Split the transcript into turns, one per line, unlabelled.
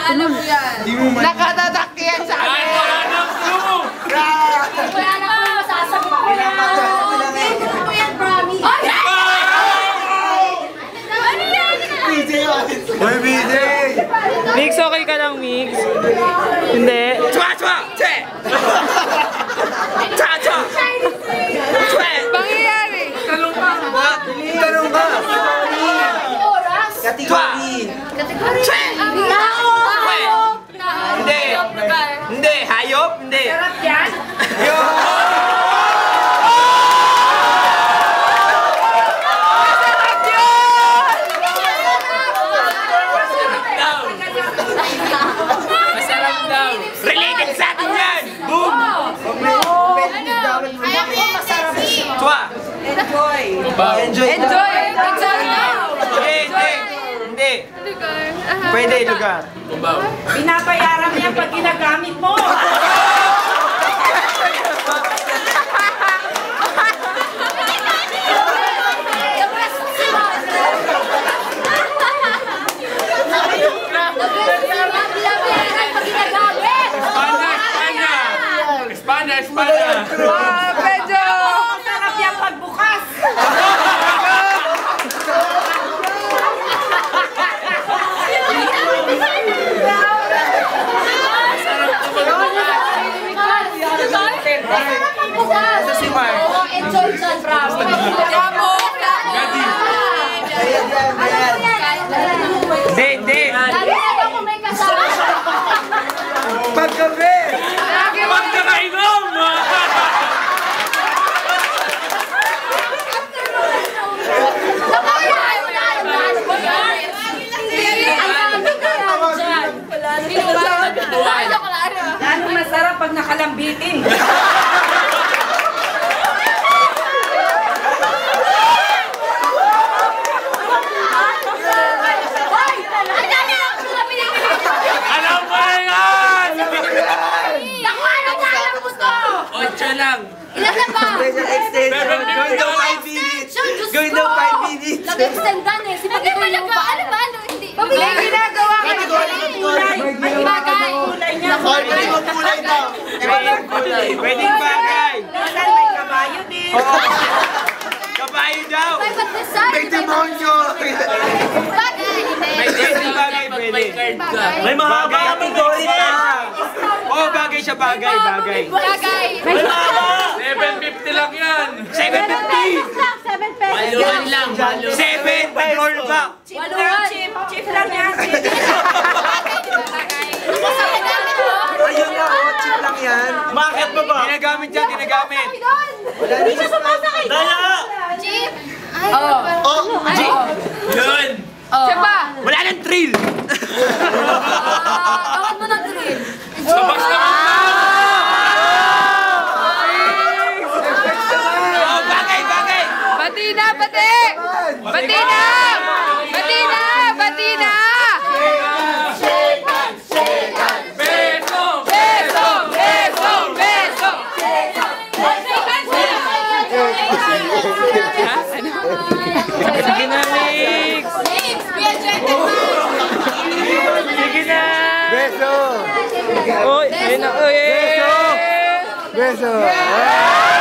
alam mo yan.
Nakatatak yan sa akin.
Wala na po masasagot ko yan. Hindi ko yan, promise.
Hoy, BJ!
Mix, okay ka lang, Mix? Hindi.
Chua, chua! Che! Cha, cha! Che!
Pangyayari! Talong ka.
Tanong ka!
Oras?
Kategori!
Kategori?
Che! Hindi! Hindi! Hayop? Hindi!
Sarap yan?
Yo! Related sa atin yan! Boom!
Kaya ko masarap siya.
Chua!
Enjoy.
Enjoy!
Enjoy! Enjoy now!
Hindi! Hindi! Pwede lugar.
Pinapayaran mo yan pag ginagamit mo.
Espana!
Pedro!
Masarap yan pagbukas.
Sa si Mark.
Oo, enjoy dyan, promise.
Bravo!
Hindi! Hindi!
Lagi na daw kung may kasama.
Paggabi!
Pag nakainom!
Lalo masarap pag nakalambitin.
Alam mo na yan! Ocho lang!
Ilan na ba?
Special extension! Going down 5 minutes! Going down 5 minutes!
Nag-extendan eh. Sipag ito yung pa. Ano ba? Hindi.
May ginagawa ka na
May bagay.
Pwedeng magkulay daw! Pwedeng bagay!
May kabayo din.
Kabayo daw!
May pag-design.
May demonyo!
Bagay.
Pwedeng bagay, pwede.
May mga
Kategory na! Oo, bagay siya, bagay, bagay.
Bagay.
750 lang yan!
750!
7 pesos.
Baluhan lang!
7! Pag-roll back!
Chip lang yan.
Ayun na, oh, chip lang yan.
Bakit ba ba?
Ginagamit yan, ginagamit.
Hindi siya sumasakay.
Daya!
Chip. Ay,
Oh, G!
Yun!
Siya ba?
Wala nang thrill!
Bakit mo ng drill?
Sabas naman na!
Oh, bagay, bagay!
Bati na, bati! Bati na! Bati na! Bati na!
Beso!
Beso! Beso! Beso! Sige na, Mix! Sige na!
Beso!
Uy! Ayun na! Uy!
Beso! Beso!